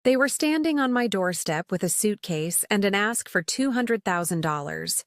They were standing on my doorstep with a suitcase and an ask for $200,000.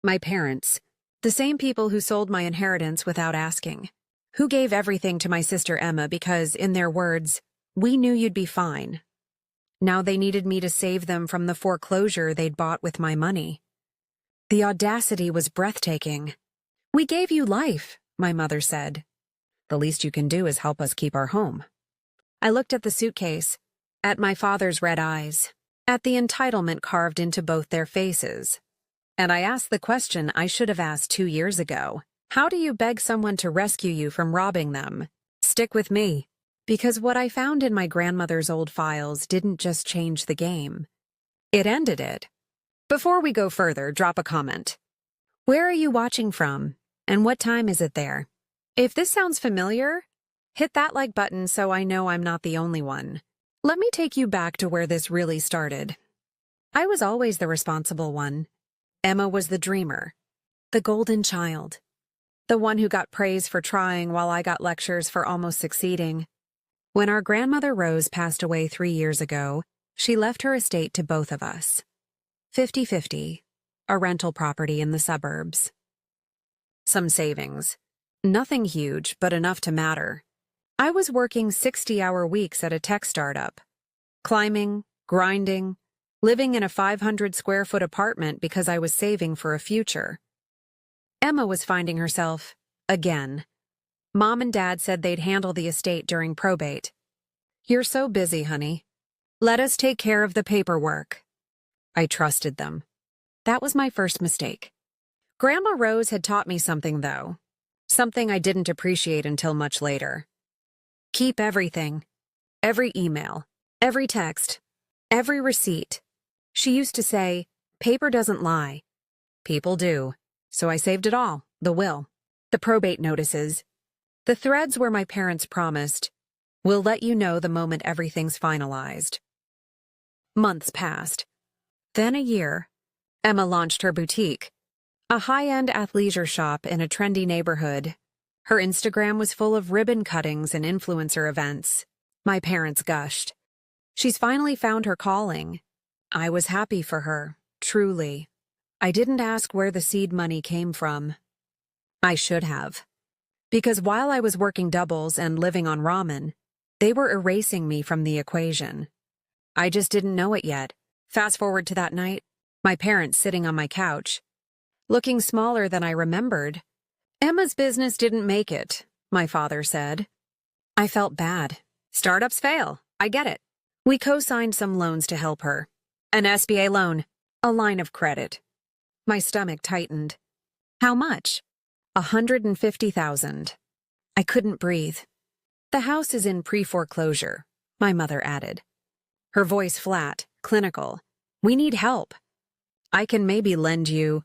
My parents, the same people who sold my inheritance without asking, who gave everything to my sister Emma because, in their words, we knew you'd be fine. Now they needed me to save them from the foreclosure they'd bought with my money. The audacity was breathtaking. "We gave you life," my mother said. "The least you can do is help us keep our home." I looked at the suitcase, at my father's red eyes, at the entitlement carved into both their faces. And I asked the question I should have asked 2 years ago. How do you beg someone to rescue you from robbing them? Stick with me, because what I found in my grandmother's old files didn't just change the game. It ended it. Before we go further, drop a comment. Where are you watching from, and what time is it there? If this sounds familiar, hit that like button so I know I'm not the only one. Let me take you back to where this really started. I was always the responsible one. Emma was the dreamer, the golden child, the one who got praise for trying while I got lectures for almost succeeding. When our grandmother Rose passed away 3 years ago, she left her estate to both of us. 50-50, a rental property in the suburbs. Some savings. Nothing huge, but enough to matter. I was working 60-hour weeks at a tech startup, climbing, grinding, living in a 500-square-foot apartment because I was saving for a future. Emma was finding herself, again. Mom and Dad said they'd handle the estate during probate. "You're so busy, honey. Let us take care of the paperwork." I trusted them. That was my first mistake. Grandma Rose had taught me something, though. Something I didn't appreciate until much later. Keep everything. Every email, every text, every receipt. She used to say, "Paper doesn't lie." People do. So I saved it all, the will, the probate notices, the threads where my parents promised, "We'll let you know the moment everything's finalized." Months passed. Then a year. Emma launched her boutique, a high-end athleisure shop in a trendy neighborhood. Her Instagram was full of ribbon cuttings and influencer events. My parents gushed. She's finally found her calling. I was happy for her, truly. I didn't ask where the seed money came from. I should have. Because while I was working doubles and living on ramen, they were erasing me from the equation. I just didn't know it yet. Fast forward to that night, my parents sitting on my couch, looking smaller than I remembered. "Emma's business didn't make it," my father said. I felt bad. Startups fail. I get it. We co-signed some loans to help her. An SBA loan, a line of credit. My stomach tightened. How much? $150,000. I couldn't breathe. "The house is in pre-foreclosure," my mother added. Her voice flat, clinical. "We need help. I can maybe lend you."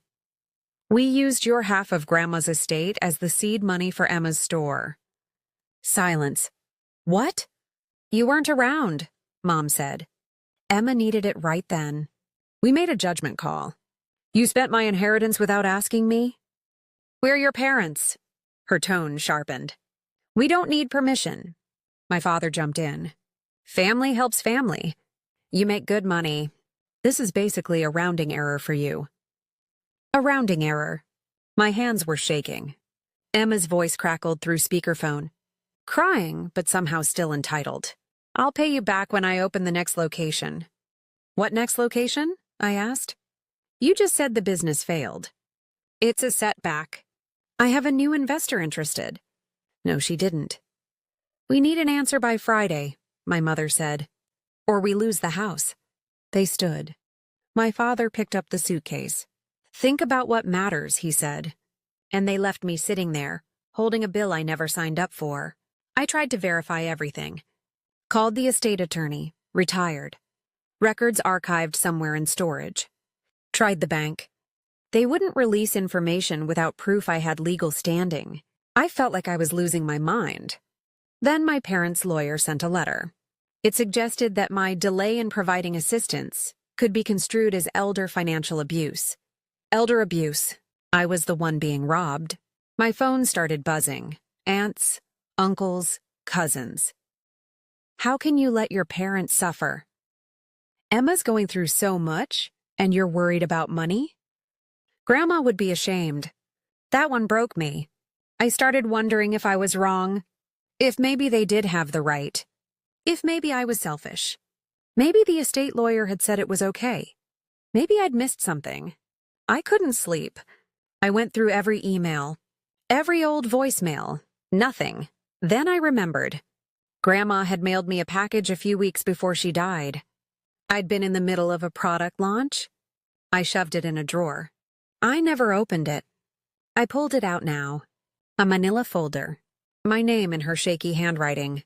We used your half of Grandma's estate as the seed money for Emma's store. Silence. "What?" "You weren't around," Mom said. Emma needed it right then. We made a judgment call. "You spent my inheritance without asking me?" "We're your parents." Her tone sharpened. "We don't need permission." My father jumped in. "Family helps family. You make good money. This is basically a rounding error for you." A rounding error. My hands were shaking. Emma's voice crackled through speakerphone. Crying, but somehow still entitled. "I'll pay you back when I open the next location." "What next location?" I asked. "You just said the business failed." "It's a setback. I have a new investor interested." No, she didn't. "We need an answer by Friday," my mother said, "or we lose the house." They stood. My father picked up the suitcase. "Think about what matters," he said. And they left me sitting there, holding a bill I never signed up for. I tried to verify everything. Called the estate attorney, retired. Records archived somewhere in storage. Tried the bank. They wouldn't release information without proof I had legal standing. I felt like I was losing my mind. Then my parents' lawyer sent a letter. It suggested that my delay in providing assistance could be construed as elder financial abuse. Elder abuse. I was the one being robbed. My phone started buzzing. Aunts, uncles, cousins. "How can you let your parents suffer?" Emma's going through so much, and you're worried about money? Grandma would be ashamed. That one broke me. I started wondering if I was wrong, if maybe they did have the right, if maybe I was selfish. Maybe the estate lawyer had said it was okay. Maybe I'd missed something. I couldn't sleep. I went through every email, every old voicemail, nothing. Then I remembered. Grandma had mailed me a package a few weeks before she died. I'd been in the middle of a product launch. I shoved it in a drawer. I never opened it. I pulled it out now. A manila folder. My name in her shaky handwriting.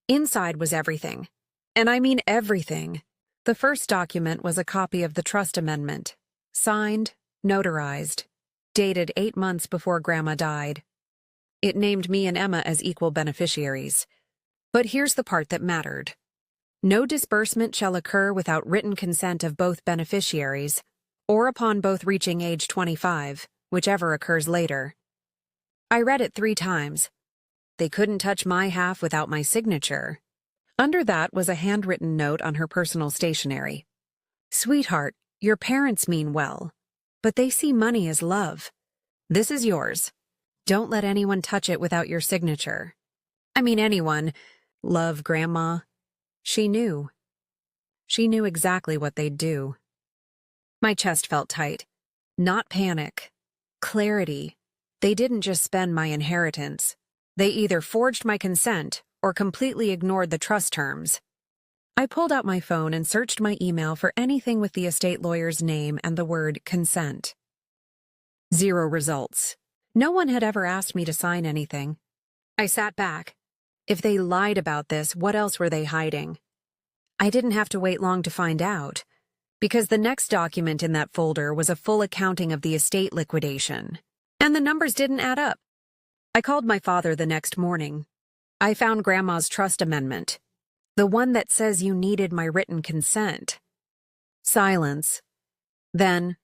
Inside was everything. And I mean everything. The first document was a copy of the trust amendment. Signed, notarized. Dated 8 months before Grandma died. It named me and Emma as equal beneficiaries. But here's the part that mattered. No disbursement shall occur without written consent of both beneficiaries, or upon both reaching age 25, whichever occurs later. I read it 3 times. They couldn't touch my half without my signature. Under that was a handwritten note on her personal stationery. Sweetheart, your parents mean well, but they see money as love. This is yours. Don't let anyone touch it without your signature. I mean anyone. Love, Grandma. She knew. She knew exactly what they'd do. My chest felt tight. Not panic. Clarity. They didn't just spend my inheritance. They either forged my consent or completely ignored the trust terms. I pulled out my phone and searched my email for anything with the estate lawyer's name and the word consent. 0 results. No one had ever asked me to sign anything. I sat back. If they lied about this, what else were they hiding? I didn't have to wait long to find out, because the next document in that folder was a full accounting of the estate liquidation, and the numbers didn't add up. I called my father the next morning. I found Grandma's trust amendment, the one that says you needed my written consent. Silence. Then,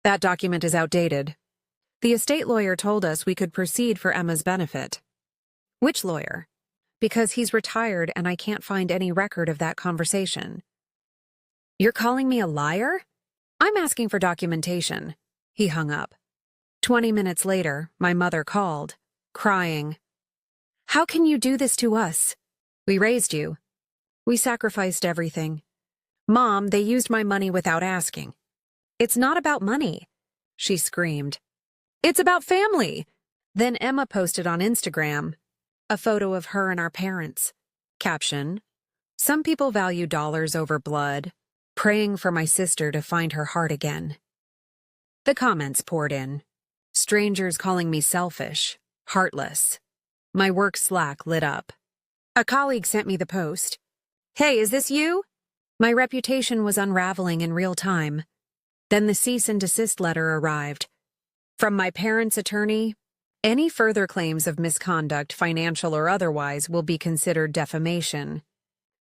that document is outdated. The estate lawyer told us we could proceed for Emma's benefit. Which lawyer? Because he's retired and I can't find any record of that conversation. You're calling me a liar? I'm asking for documentation. He hung up. 20 minutes later, my mother called, crying. How can you do this to us? We raised you. We sacrificed everything. Mom, they used my money without asking. It's not about money, she screamed. It's about family. Then Emma posted on Instagram a photo of her and our parents. Caption, some people value dollars over blood, praying for my sister to find her heart again. The comments poured in. Strangers calling me selfish, heartless. My work Slack lit up. A colleague sent me the post. Hey, is this you? My reputation was unraveling in real time. Then the cease and desist letter arrived. From my parents' attorney, any further claims of misconduct, financial or otherwise, will be considered defamation.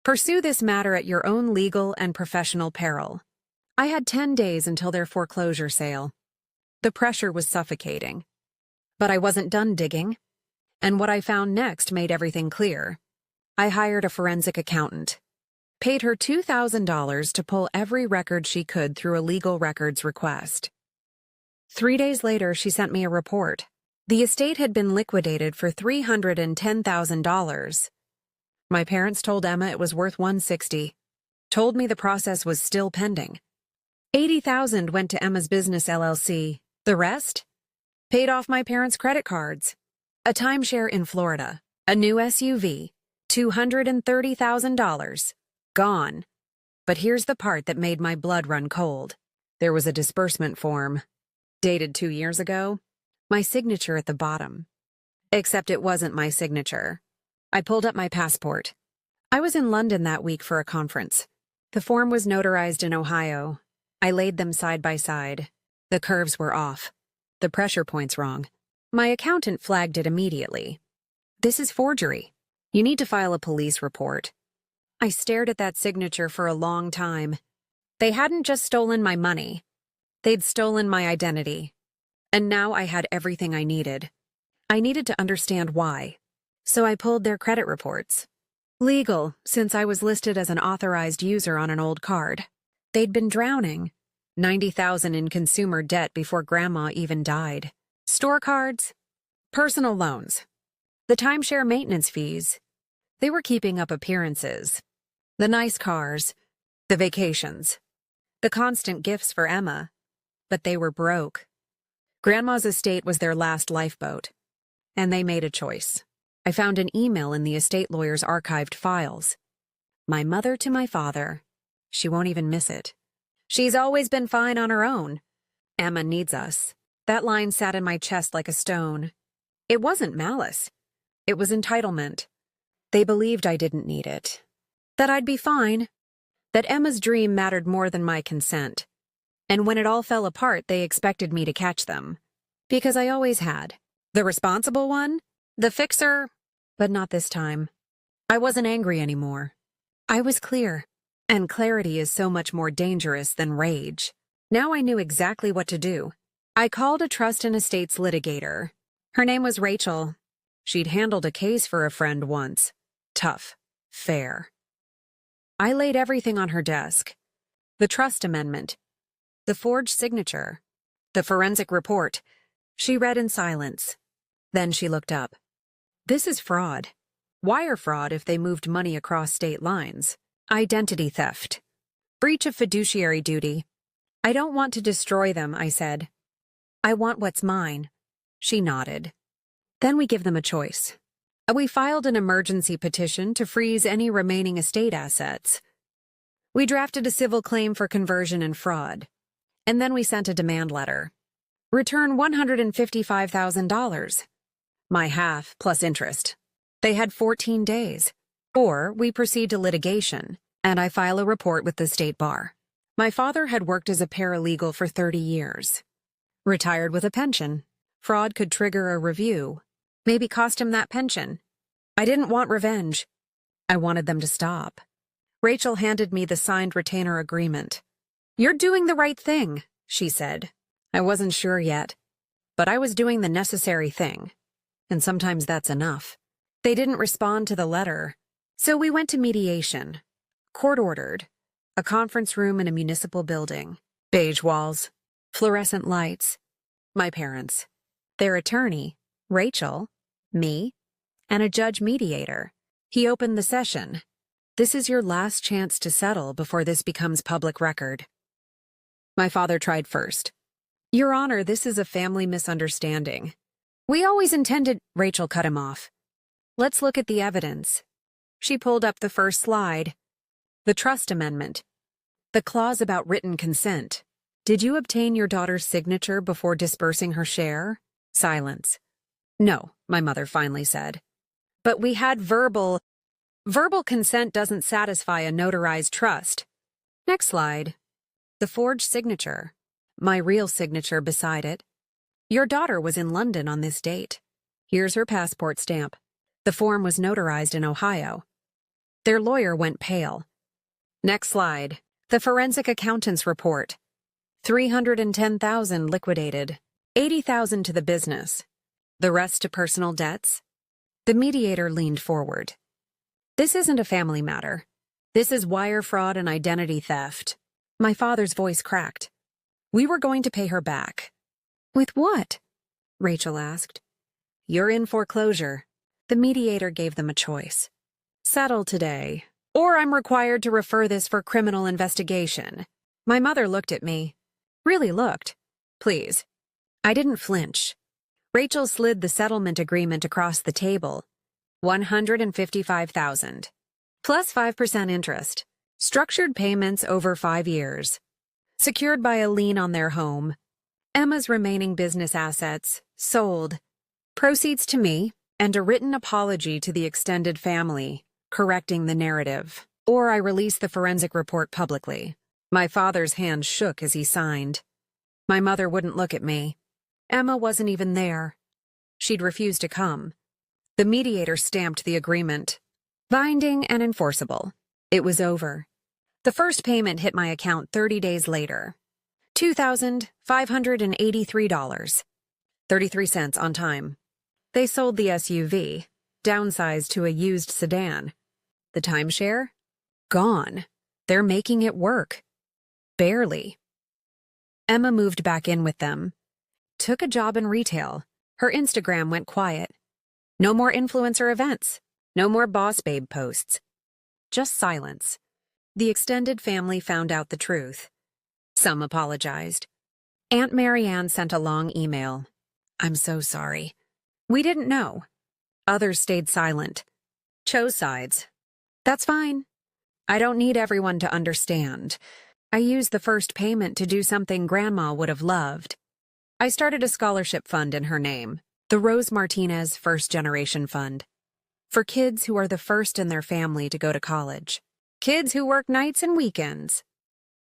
Pursue this matter at your own legal and professional peril. I had 10 days until their foreclosure sale. The pressure was suffocating. But I wasn't done digging, and what I found next made everything clear. I hired a forensic accountant, paid her $2,000 to pull every record she could through a legal records request. 3 days later, she sent me a report. The estate had been liquidated for $310,000. My parents told Emma it was worth $160,000, told me the process was still pending. $80,000 went to Emma's business LLC. The rest? Paid off my parents' credit cards. A timeshare in Florida. A new SUV. $230,000. Gone. But here's the part that made my blood run cold. There was a disbursement form. Dated 2 years ago. My signature at the bottom. Except it wasn't my signature. I pulled up my passport. I was in London that week for a conference. The form was notarized in Ohio. I laid them side by side. The curves were off. The pressure points wrong. My accountant flagged it immediately. This is forgery. You need to file a police report. I stared at that signature for a long time. They hadn't just stolen my money. They'd stolen my identity. And now I had everything I needed. I needed to understand why. So I pulled their credit reports. Legal, since I was listed as an authorized user on an old card. They'd been drowning. 90,000 in consumer debt before Grandma even died. Store cards, personal loans, the timeshare maintenance fees. They were keeping up appearances. The nice cars, the vacations, the constant gifts for Emma. But they were broke. Grandma's estate was their last lifeboat, and they made a choice. I found an email in the estate lawyer's archived files. My mother to my father. She won't even miss it. She's always been fine on her own. Emma needs us. That line sat in my chest like a stone. It wasn't malice. It was entitlement. They believed I didn't need it. That I'd be fine. That Emma's dream mattered more than my consent. And when it all fell apart, they expected me to catch them. Because I always had. The responsible one? The fixer? But not this time. I wasn't angry anymore. I was clear. And clarity is so much more dangerous than rage. Now I knew exactly what to do. I called a trust and estates litigator. Her name was Rachel. She'd handled a case for a friend once. Tough. Fair. I laid everything on her desk. The trust amendment. The forged signature. The forensic report. She read in silence. Then she looked up. This is fraud. Wire fraud if they moved money across state lines. Identity theft. Breach of fiduciary duty. I don't want to destroy them, I said. I want what's mine. She nodded. Then we give them a choice. We filed an emergency petition to freeze any remaining estate assets. We drafted a civil claim for conversion and fraud. And then we sent a demand letter. Return $155,000. My half plus interest. They had 14 days. Or we proceed to litigation, and I file a report with the state bar. My father had worked as a paralegal for 30 years. Retired with a pension. Fraud could trigger a review. Maybe cost him that pension. I didn't want revenge. I wanted them to stop. Rachel handed me the signed retainer agreement. You're doing the right thing, she said. I wasn't sure yet, but I was doing the necessary thing. And sometimes that's enough. They didn't respond to the letter. So we went to mediation. Court-ordered. A conference room in a municipal building. Beige walls. Fluorescent lights. My parents. Their attorney, Rachel, me, and a judge mediator. He opened the session. This is your last chance to settle before this becomes public record. My father tried first. Your Honor, this is a family misunderstanding. We always intended— Rachel cut him off. Let's look at the evidence. She pulled up the first slide. The trust amendment. The clause about written consent. Did you obtain your daughter's signature before disbursing her share? Silence. No, my mother finally said. But we had verbal consent doesn't satisfy a notarized trust. Next slide. The forged signature. My real signature beside it. Your daughter was in London on this date. Here's her passport stamp. The form was notarized in Ohio. Their lawyer went pale. Next slide. The forensic accountant's report. 310,000 liquidated. 80,000 to the business. The rest to personal debts. The mediator leaned forward. This isn't a family matter. This is wire fraud and identity theft. My father's voice cracked. We were going to pay her back. With what? Rachel asked. You're in foreclosure. The mediator gave them a choice. Settle today, or I'm required to refer this for criminal investigation. My mother looked at me. Really looked. Please. I didn't flinch. Rachel slid the settlement agreement across the table. 155,000. Plus 5% interest. Structured payments over 5 years. Secured by a lien on their home. Emma's remaining business assets, sold. Proceeds to me, and a written apology to the extended family, correcting the narrative. Or I release the forensic report publicly. My father's hand shook as he signed. My mother wouldn't look at me. Emma wasn't even there. She'd refused to come. The mediator stamped the agreement. Binding and enforceable. It was over. The first payment hit my account 30 days later. $2,583. 33 cents on time. They sold the SUV, downsized to a used sedan. The timeshare? Gone. They're making it work. Barely. Emma moved back in with them. Took a job in retail. Her Instagram went quiet. No more influencer events. No more boss babe posts. Just silence. The extended family found out the truth. Some apologized. Aunt Marianne sent a long email. "I'm so sorry. We didn't know." Others stayed silent. Chose sides. "That's fine. I don't need everyone to understand. I used the first payment to do something Grandma would have loved. I started a scholarship fund in her name, the Rose Martinez First Generation Fund, for kids who are the first in their family to go to college. Kids who work nights and weekends.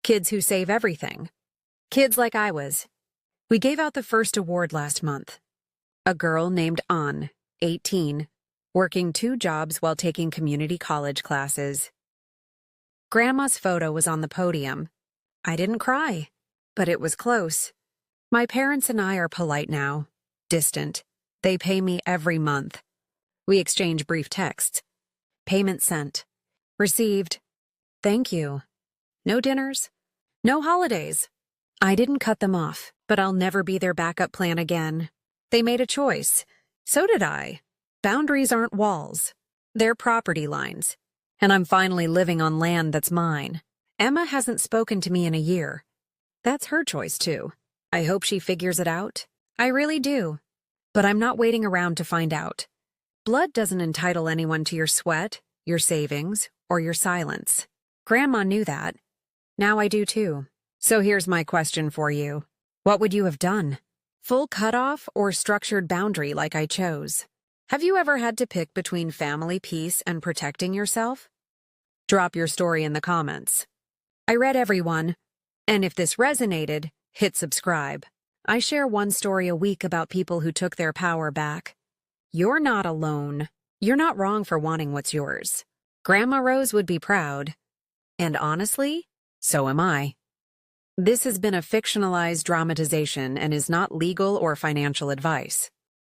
Kids who save everything. Kids like I was. We gave out the first award last month. A girl named An, 18, working 2 jobs while taking community college classes. Grandma's photo was on the podium. I didn't cry, but it was close. My parents and I are polite now, distant. They pay me every month. We exchange brief texts. Payment sent. Received. Thank you. No dinners. No holidays. I didn't cut them off, but I'll never be their backup plan again. They made a choice. So did I. Boundaries aren't walls. They're property lines. And I'm finally living on land that's mine. Emma hasn't spoken to me in a year. That's her choice, too. I hope she figures it out. I really do. But I'm not waiting around to find out. Blood doesn't entitle anyone to your sweat, your savings, or your silence. Grandma knew that. Now I do, too. So here's my question for you. What would you have done? Full cutoff or structured boundary like I chose? Have you ever had to pick between family peace and protecting yourself? Drop your story in the comments. I read everyone, and if this resonated, hit subscribe. I share one story a week about people who took their power back. You're not alone. You're not wrong for wanting what's yours. Grandma Rose would be proud. And honestly, so am I. This has been a fictionalized dramatization and is not legal or financial advice.